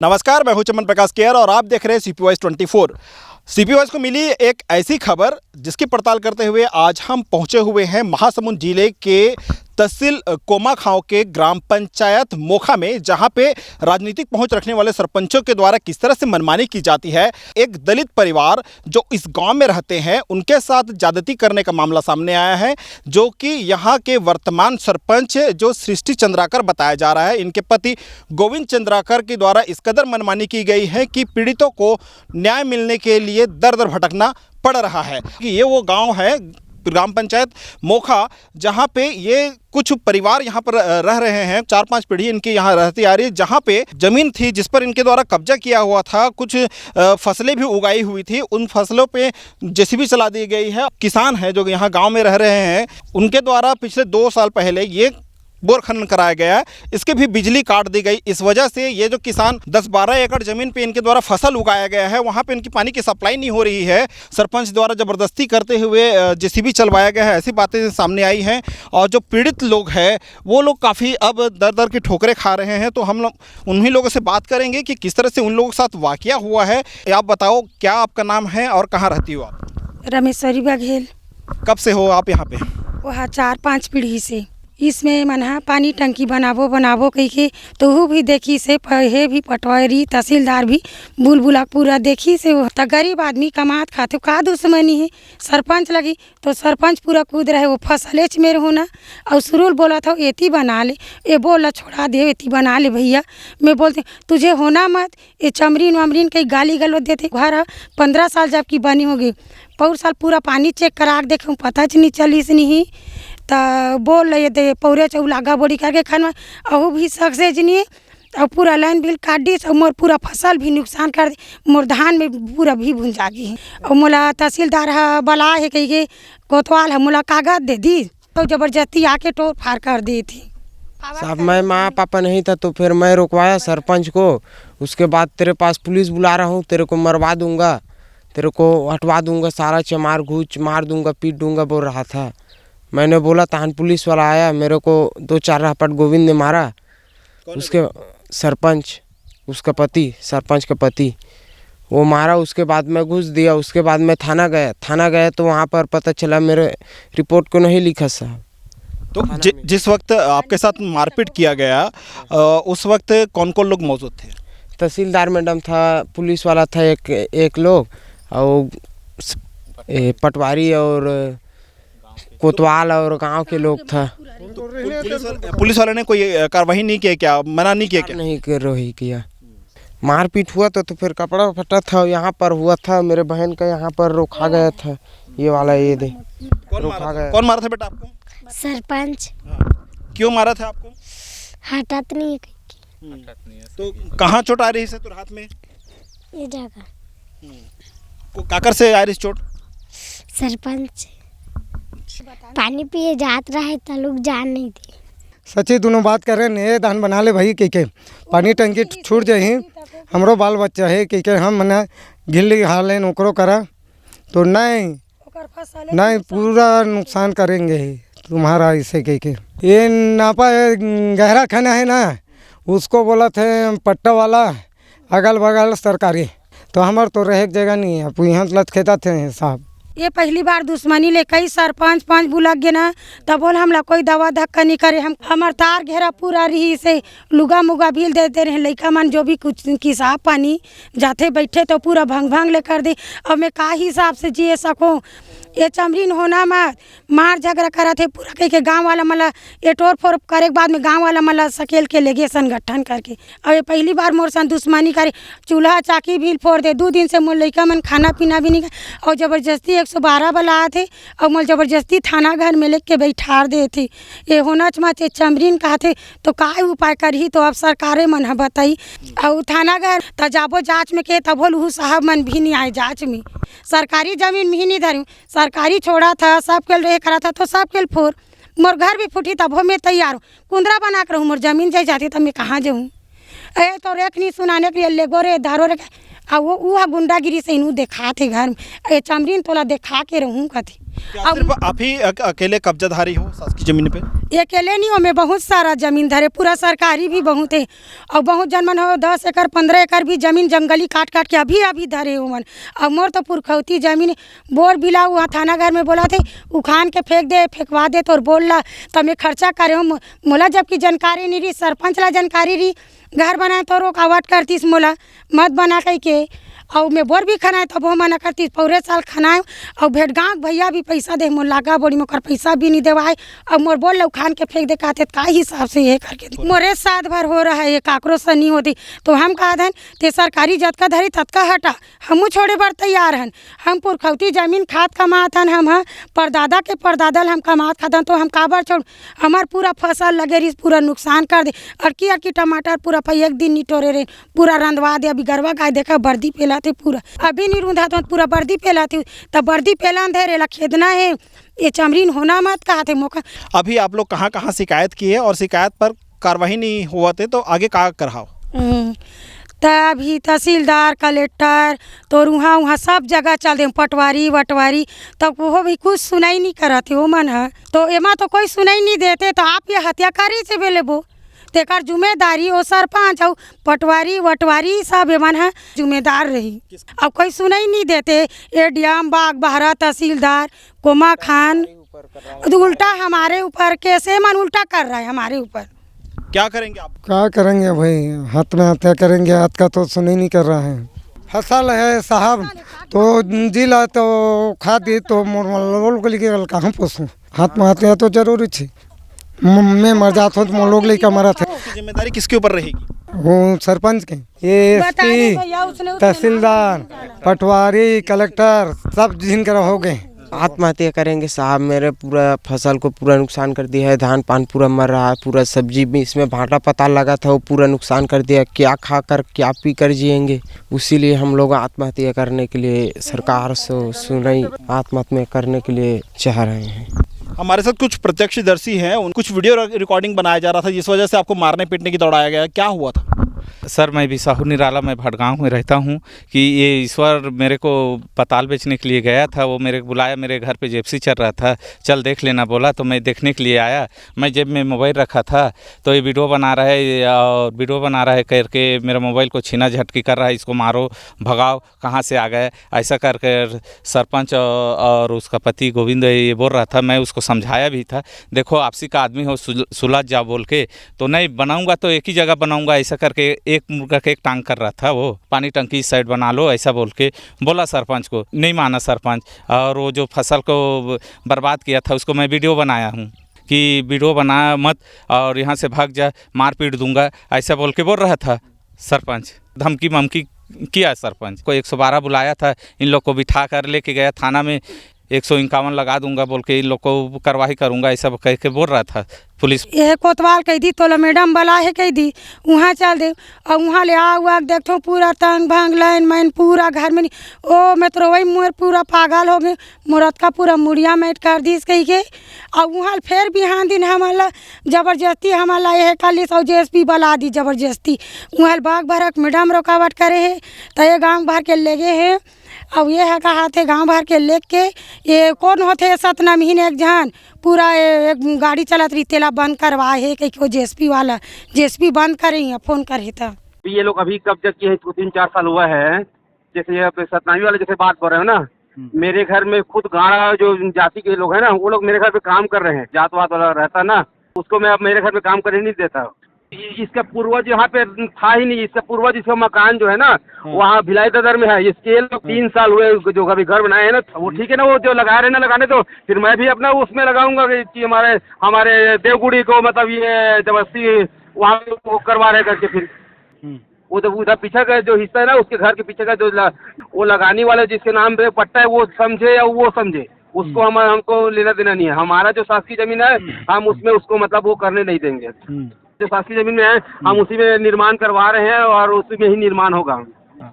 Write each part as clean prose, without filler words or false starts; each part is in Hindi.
नमस्कार, मैं हूं चमन प्रकाश केयर और आप देख रहे हैं सीपी वॉइस 24। सीपी वॉइस को मिली एक ऐसी खबर जिसकी पड़ताल करते हुए आज हम पहुंचे हुए हैं महासमुंद जिले के तहसील कोमाखांव के ग्राम पंचायत मोखा में, जहां पे राजनीतिक पहुंच रखने वाले सरपंचों के द्वारा किस तरह से मनमानी की जाती है। एक दलित परिवार जो इस गांव में रहते हैं उनके साथ ज्यादती करने का मामला सामने आया है, जो कि यहां के वर्तमान सरपंच जो सृष्टि चंद्राकर बताया जा रहा है, इनके पति गोविंद चंद्राकर के द्वारा इस कदर मनमानी की गई है कि पीड़ितों को न्याय मिलने के लिए दर दर भटकना पड़ रहा है। कि ये वो गाँव है ग्राम पंचायत मोखा जहां पे ये कुछ परिवार यहां पर रह रहे हैं। 4-5 पीढ़ी इनकी यहां रहती आ रही है, जहां पे जमीन थी जिस पर इनके द्वारा कब्जा किया हुआ था। कुछ फसलें भी उगाई हुई थी, उन फसलों पे जेसीबी चला दी गई है। किसान हैं जो यहां गांव में रह रहे हैं, उनके द्वारा पिछले 2 साल पहले ये बोर खनन कराया गया है, इसके भी बिजली काट दी गई। इस वजह से ये जो किसान 10-12 एकड़ ज़मीन पे इनके द्वारा फसल उगाया गया है, वहाँ पे इनकी पानी की सप्लाई नहीं हो रही है। सरपंच द्वारा ज़बरदस्ती करते हुए जेसीबी चलवाया गया है, ऐसी बातें सामने आई हैं। और जो पीड़ित लोग हैं वो लोग काफ़ी अब दर दर की ठोकरें खा रहे हैं। तो हम लोग उन्हीं लोगों से बात करेंगे कि किस तरह से उन लोगों के साथ वाक़या हुआ है। आप बताओ, क्या आपका नाम है और कहाँ रहती हो आप? रमेश्वरी बघेल। कब से हो आप यहाँ पे? वहाँ 4-5 पीढ़ी से इसमें मना पानी टंकी बनाबो कही के तो वो भी देखी से हे भी पटवारी तहसीलदार भी बुलबुला पूरा देखी से। वो तो गरीब आदमी कमात खाते का दुश्मनी है। सरपंच लगी तो सरपंच पूरा कूद रहे, वो फसले च मेरे होना। और सुरुल बोला था एती बना ले, ये बोला छोड़ा दे, एती बना ले भैया। मैं बोलती तुझे होना मत, ये चमरीन वमरीन कहीं गाली गलौज देते। घर 15 साल जब की बनी होगी, पौर साल पूरा पानी चेक करा के देखूँ, पता च नहीं चलीस नहीं। तो बोल रहे थे पौरे चौलागा बोड़ी करके खाना अहू भी सक्सेस नहीं। और पूरा लाइन बिल काट दी, और मोर पूरा फसल भी नुकसान कर दी। मोर धान में पूरा भी भुंजा गई है। और मोला तहसीलदार बला है कही के कोतवाल है, मोला कागज दे दी तो ज़बरदस्ती आके तोड़ फाड़ कर दी थी। साहब मैं माँ पापा नहीं था तो फिर मैं रुकवाया सरपंच को। उसके बाद तेरे पास पुलिस बुला रहा हूँ, तेरे को मरवा दूँगा, तेरे को हटवा दूँगा, सारा चमार घूच मार दूँगा, पीट दूँगा बोल रहा था। मैंने बोला तान पुलिस वाला आया, मेरे को 2-4 रपट गोविंद ने मारा। उसके सरपंच, उसका पति, सरपंच का पति, वो मारा। उसके बाद मैं घुस दिया। उसके बाद मैं थाना गया तो वहाँ पर पता चला मेरे रिपोर्ट को नहीं लिखा साहब। तो जिस वक्त आपके साथ मारपीट किया गया उस वक्त कौन कौन लोग मौजूद थे? तहसीलदार मैडम था, पुलिस वाला था एक लोग, और पटवारी और कोतवाल और गांव के लोग था। पुलिस वाले ने कोई कार्रवाई नहीं किया क्या? मना नहीं किया क्या? नहीं कर रही किया। मारपीट हुआ तो फिर कपड़ा फटा था, यहाँ पर हुआ था। मेरे बहन का यहाँ पर रोका गया था, ये वाला ये दे रोका गया। कौन मारा था बेटा आपको? सरपंच। क्यों मारा था आपको? हटात नहीं तो कहाँ चोट आ रही है तुर हाथ में? ये जगह काकर से आ रही चोट? सरपंच पानी पिए जात रहे तो लोग जान नहीं थे। सच्ची दोनों बात कर रहे हैं, धान बना ले भाई के पानी टंकी छूट जाही, हमरो बाल बच्चा है के हम मना गिल्ली हाल है नौकरो करा तो नहीं पूरा नुकसान करेंगे तुम्हारा। इसे के ये नापा गहरा खाना है ना, उसको बोला थे पट्टा वाला अगल बगल सरकारी, तो हमारे तो रह जगह नहीं है। यहाँ लत खेता थे साहब। ये पहली बार दुश्मनी ले कई सरपंच बुला गए ना, तब बोल हमला कोई दवा धक्का नहीं करे। हम हमार तार घेरा पूरा रही से लुगा मुगा भील देते रहे। लड़का मन जो भी कुछ किसाब पानी जाते बैठे तो पूरा भंग ले कर दे। अब मैं का हिसाब से जिए सकूँ? ये चमरीन होना मत, मार झगड़ा करा थे पूरा कह के गाँव वाला मला ये टोर फोर करे के बाद में गाँव वाला मला सकेल के ले गए संगठन करके। और ये पहली बार मोर सन दुश्मनी करे, चूल्हा चाकी भी फोड़ दे। 2 दिन से मोर लड़का मन खाना पीना भी नहीं खाए और ज़बरदस्ती 112 बुलाए थे और मोर ज़बरदस्ती थाना घर में लेके बैठा दे थे। ये होना चमाचे चमरीन कहा थे तो का उपाय करी? तो अब सरकारें मन है बताई। और थाना घर तो जाबो जाँच में के तब बोल साहब मन भी नहीं आए जाँच में। सरकारी जमीन में ही नहीं धरूँ, सरकारी छोड़ा था, सब के रहे करा था तो सब के फोर मोर घर भी फूटी तब मैं तैयार हूँ। कुंदरा बना कर रहूँ, मोर जमीन जाए जाती तब मैं कहाँ जाऊँ? ए तो रेख नहीं सुनाने के लिए ले गोरे धारो रे। वो गुंडागिरी से इनू देखा थे घर में, चमरीन तोला देखा के रहूँ कथी। क्या सिर्फ आप ही अकेले कब्जाधारी हो शासकीय जमीन पे? ये अकेले नहीं हो, मैं बहुत सारा जमीन धरे, पूरा सरकारी भी बहुत है और बहुत जन मन हो 10 एकड़ 15 एकड़ भी जमीन जंगली काट काट के अभी धरे हो मन। अब मोर तो पुरखौती जमीन बोर बिला हुआ थाना घर में बोला थे उखान के फेंक दे फेंकवा दे तो बोल ला तो मैं खर्चा करे हूँ मोला जबकि जानकारी नहीं रही, सरपंच ला जानकारी रही, घर बनाए तो रोकावट करतीस मोला मत बना कह के और मैं बोर भी खाना तब वो मना करती पूरे साल खाना और भेट गाँव भैया भी पैसा दे मोर लागा बोड़ी मोकर पैसा भी नहीं देवाए और मोर बोल लो खान के फेंक दे कहते का हिसाब से ये करके मोरे साथ भर हो रहा है ये काकरो से नहीं होती तो हम कहा धन ते सरकारी जतका धरी ततका हटा हमू छोड़े बर तैयार हन। हम पुरखौती जमीन खाद कमात हन, हम परदादा के परदादल हम कमात खादन तो हम काबर छोड़ हमार पूरा फसल लगे रही पूरा नुकसान कर दे। अड़की टमाटर पूरा एक दिन नहीं टोरे रहे पूरा रंधवा दे। अभी गरवा गाय देखा बर्दी पेला थे पूरा अभी नहीं रूंधा तो पूरा बर्दी पेला थी तब बर्दी पेला धरे ला खेदना है ये चमरीन होना मत कहा थे मौका। अभी आप लोग कहाँ कहाँ शिकायत की है और शिकायत पर कार्रवाई नहीं हुआ थे तो आगे क्या कराओ? तभी तहसीलदार कलेक्टर तो वहाँ सब जगह चल दे पटवारी वटवारी तब वो भी कुछ सुनाई नहीं करते वो मन है तो एमा तो कोई सुनाई नहीं देते तो आप ये हत्याकारी से बेले वो तेकर जिम्मेदारी वो सरपंच और पटवारी वटवारी सब एमन है जिम्मेदार रही। अब कोई सुनाई नहीं देते एडीएम बाग बहरा तहसीलदार कोमा खान उल्टा हमारे ऊपर कैसे मन उल्टा कर रहा है हमारे ऊपर। क्या करेंगे आप? क्या करेंगे भाई, हाथ में हत्या करेंगे, हाथ का तो सुन ही नहीं कर रहा है। फसल है साहब तो जिला तो खा दी तो मोल को लेके कहाँ पोसूँ, हाथ में हत्या तो जरूरी थी। मैं मर जाता हूँ तो लोग लेकर मरा था। जिम्मेदारी किसके ऊपर रहेगी? वो सरपंच के, ये एसपी तहसीलदार पटवारी कलेक्टर सब जिनका हो गए आत्महत्या करेंगे साहब। मेरे पूरा फसल को पूरा नुकसान कर दिया है, धान पान पूरा मर रहा है, पूरा सब्जी भी इसमें भाटा पता लगा था वो पूरा नुकसान कर दिया। क्या खा कर क्या पी कर जिएंगे, उसीलिए हम लोग आत्महत्या करने के लिए सरकार से सुनाई आत्महत्या करने के लिए चाह रहे हैं। हमारे साथ कुछ प्रत्यक्षदर्शी हैं, कुछ वीडियो रिकॉर्डिंग बनाया जा रहा था जिस वजह से आपको मारने पीटने की दौड़ाया गया, क्या हुआ था? सर मैं बिसाहू निराला मैं भटगांव में रहता हूँ कि ये ईश्वर मेरे को पताल बेचने के लिए गया था। वो मेरे को बुलाया, मेरे घर पे जिप्सी चल रहा था, चल देख लेना बोला तो मैं देखने के लिए आया। मैं जेब में मोबाइल रखा था तो ये वीडियो बना रहा है और वीडियो बना रहा है करके मेरा मोबाइल को छीना झटकी कर रहा है, इसको मारो भगाओ कहाँ से आ गए ऐसा करके सरपंच और उसका पति गोविंद ये बोल रहा था। मैं उसको समझाया भी था, देखो आपसी का आदमी हो सुलझ जाओ बोल के, तो नहीं बनाऊँगा तो एक ही जगह बनाऊँगा ऐसा करके एक मुर्गा के एक टांग कर रहा था। वो पानी टंकी इस साइड बना लो ऐसा बोल के बोला सरपंच को, नहीं माना सरपंच। और वो जो फसल को बर्बाद किया था उसको मैं वीडियो बनाया हूँ कि वीडियो बना मत और यहाँ से भाग जा, मार पीट दूंगा ऐसा बोल के बोल रहा था सरपंच। धमकी ममकी किया सरपंच को, 112 बुलाया था, इन लोग को बिठा कर लेके गया थाना में, 151 लगा दूंगा बोल के इन लोग को कार्रवाई करूंगा ऐसा कह के बोल रहा था पुलिस। यह कोतवाल कह दी तो मैडम बला है कह दी वहाँ चल दे और वहाँ ले आ देखो पूरा तंग भंग लाइन मैन पूरा घर में ओ मैं तो वही मोर पूरा पागल हो गए, मुरत का पूरा मुड़िया मैट कर दी कही के। और वहाँ फिर बिहान दिन हमारा जबरदस्ती हमारा यह काली सौ जेएसपी बला दी जबरदस्ती, वहाँ बाग भरक मैडम रुकावट करे है तो ये गाँव भर के ले गए है। अब ये है कहा थे गांव भर के लेक के ये कौन होते 7 महीने एक जहान पूरा एक गाड़ी चलत रही तेला बंद करवाए है कहीं जेएसपी वाला जेएसपी बंद करे फ़ोन करे था। ये लोग अभी कब्जा किए हैं, 3-4 साल हुआ है। जैसे ये सतनामी वाले जैसे बात कर रहे हो ना, मेरे घर में खुद गाड़ा जो जाति के लोग हैं ना वो लोग मेरे घर पे काम कर रहे हैं, जात वात वाला रहता ना उसको मैं अब मेरे घर पे काम करने नहीं देता। इसका पूर्वज यहाँ पे था ही नहीं, इसका पूर्वज इसका मकान जो है ना वहाँ भिलाई ददर में है। इसके लोग 3 साल हुए जो अभी घर बनाए हैं ना, वो ठीक है ना, वो जो लगा रहे ना लगाने तो फिर मैं भी अपना उसमें लगाऊंगा कि हमारे देवगुड़ी को मतलब ये जबरदस्ती वहाँ वो करवा रहे करके फिर वो तो उधर पीछे का जो हिस्सा है ना उसके घर के पीछे का जो वो लगाने वाला जिसके नाम पे पट्टा है वो समझे या वो समझे, उसको हमको लेना देना नहीं है। हमारा जो शासकीय जमीन है हम उसमें उसको मतलब वो करने नहीं देंगे। जो शासकीय जमीन में है हम उसी में निर्माण करवा रहे हैं और उसी में ही निर्माण होगा।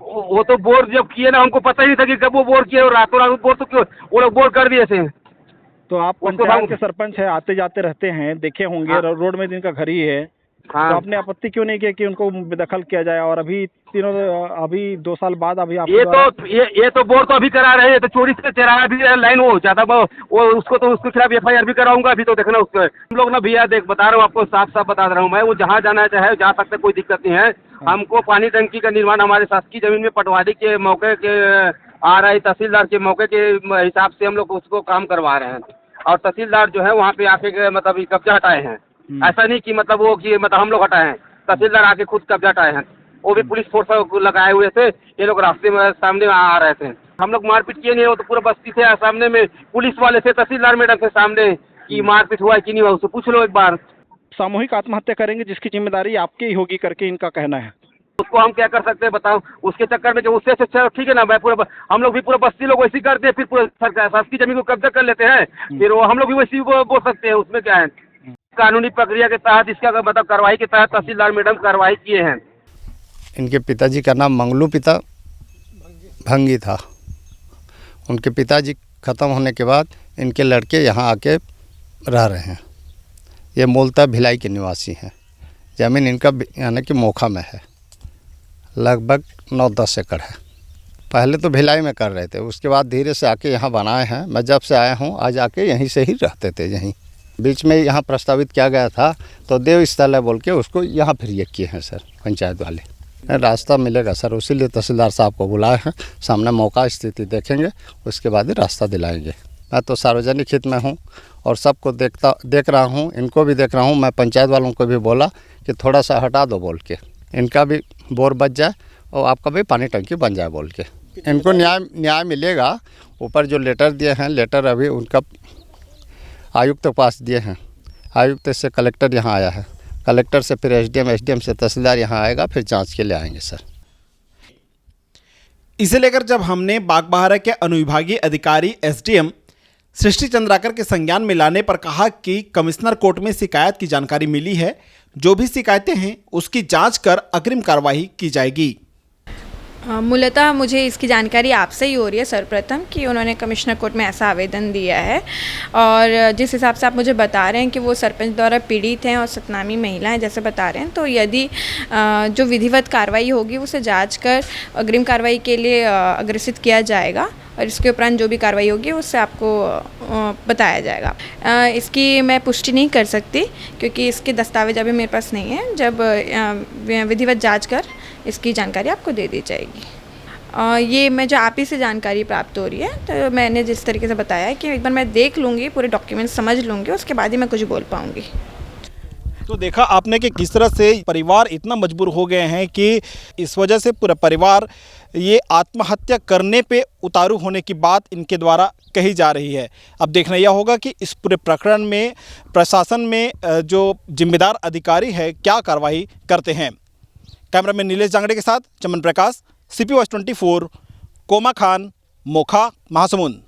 वो तो बोर जब किए ना हमको पता ही नहीं था कि कब वो बोर किए और रातों रात बोर तो क्यों वो लोग बोर कर दिए थे। तो आप पंचायत के सरपंच है, आते जाते रहते हैं, देखे होंगे रोड में जिनका घर ही है। हाँ। तो आपने आपत्ति क्यों नहीं किया कि उनको बेदखल किया जाए? और अभी 2 साल बाद अभी आप ये तो बोर तो अभी करा रहे हैं, तो चोरी से चेहरा भी लाइन वो ज्यादा वो उसके खिलाफ FIR भी कराऊंगा अभी, तो देखना उसको हम लोग ना भैया देख बता रहा हूँ आपको, साफ साफ बता रहा हूँ मैं, वो जहाँ जाना चाहे जा सकते, कोई दिक्कत नहीं है। हमको पानी टंकी का निर्माण हमारे शासकीय जमीन में पटवारी के मौके के RI तहसीलदार के मौके के हिसाब से हम लोग उसको काम करवा रहे हैं, और तहसीलदार जो है वहाँ पे आके मतलब कब्जा हटाए हैं। ऐसा नहीं कि मतलब वो कि मतलब हम लोग हटाए हैं, तहसीलदार आके खुद कब्जा हटाए हैं, वो भी पुलिस फोर्स लगाए हुए थे। ये लोग रास्ते में सामने आ रहे थे, हम लोग मारपीट किए नहीं, वो तो पूरा बस्ती से सामने में पुलिस वाले थे, तहसीलदार मैडम के सामने कि मारपीट हुआ है कि नहीं हुआ, उससे पूछ लो एक बार। सामूहिक आत्महत्या करेंगे जिसकी जिम्मेदारी आपकी ही होगी करके इनका कहना है। उसको हम क्या कर सकते हैं बताओ, उसके चक्कर में जो उससे अच्छा ठीक है ना, मैं पूरा हम लोग भी पूरा बस्ती लोग वैसे ही करते हैं, फिर पूरा शासकीय जमीन को कब्जा कर लेते हैं, फिर वो हम लोग भी वैसे ही बोल सकते हैं, उसमें क्या है। कानूनी प्रक्रिया के तहत इसका मतलब कार्रवाई के तहत तहसीलदार मैडम कार्रवाई किए हैं। इनके पिताजी का नाम मंगलू पिता भंगी था। उनके पिताजी ख़त्म होने के बाद इनके लड़के यहाँ आके रह रहे हैं। ये मूलतः भिलाई के निवासी हैं। ज़मीन इनका यानी कि मोखा में है, लगभग 9-10 एकड़ है। पहले तो भिलाई में कर रहे थे, उसके बाद धीरे से आके यहाँ बनाए हैं। मैं जब से आया हूँ आज आके यहीं से ही रहते थे। यहीं बीच में यहाँ प्रस्तावित किया गया था, तो देव स्थल है बोल के उसको यहाँ फिर ये किए हैं सर पंचायत वाले। रास्ता मिलेगा सर, उसीलिए तहसीलदार साहब को बुलाए हैं, सामने मौका स्थिति देखेंगे, उसके बाद ही रास्ता दिलाएंगे। मैं तो सार्वजनिक हित में हूँ और सबको देख रहा हूँ, इनको भी देख रहा हूँ। मैं पंचायत वालों को भी बोला कि थोड़ा सा हटा दो बोल के, इनका भी बोर बच जाए और आपका भी पानी टंकी बन जाए बोल के। इनको न्याय मिलेगा। ऊपर जो लेटर दिए हैं, लेटर अभी उनका आयुक्त के पास दिए हैं, आयुक्त से कलेक्टर यहाँ आया है, कलेक्टर से फिर SDM से तहसीलदार यहाँ आएगा, फिर जांच के लिए आएंगे सर। इसे लेकर जब हमने बागबाहरा के अनुविभागीय अधिकारी SDM सृष्टि चंद्राकर के संज्ञान में लाने पर कहा कि कमिश्नर कोर्ट में शिकायत की जानकारी मिली है, जो भी शिकायतें हैं उसकी जांच कर अग्रिम कार्रवाई की जाएगी। मूलतः मुझे इसकी जानकारी आपसे ही हो रही है सर्वप्रथम कि उन्होंने कमिश्नर कोर्ट में ऐसा आवेदन दिया है, और जिस हिसाब से आप मुझे बता रहे हैं कि वो सरपंच द्वारा पीड़ित हैं और सतनामी महिला हैं जैसे बता रहे हैं, तो यदि जो विधिवत कार्रवाई होगी उसे जांच कर अग्रिम कार्रवाई के लिए अग्रसित किया जाएगा, और इसके उपरांत जो भी कार्रवाई होगी उससे आपको बताया जाएगा। इसकी मैं पुष्टि नहीं कर सकती क्योंकि इसके दस्तावेज अभी मेरे पास नहीं है। जब विधिवत जांच कर इसकी जानकारी आपको दे दी जाएगी। ये मैं जो आप ही से जानकारी प्राप्त हो रही है, तो मैंने जिस तरीके से बताया है कि एक बार मैं देख लूँगी, पूरे डॉक्यूमेंट्स समझ लूँगी, उसके बाद ही मैं कुछ बोल पाऊँगी। तो देखा आपने कि किस तरह से परिवार इतना मजबूर हो गए हैं कि इस वजह से पूरा परिवार ये आत्महत्या करने पे उतारू होने की बात इनके द्वारा कही जा रही है। अब देखना यह होगा कि इस पूरे प्रकरण में प्रशासन में जो जिम्मेदार अधिकारी है क्या कार्रवाई करते हैं। कैमरामैन नीलेश जांगड़े के साथ चमन प्रकाश, CP Voice 24, कोमा खान, मोखा, महासमुंद।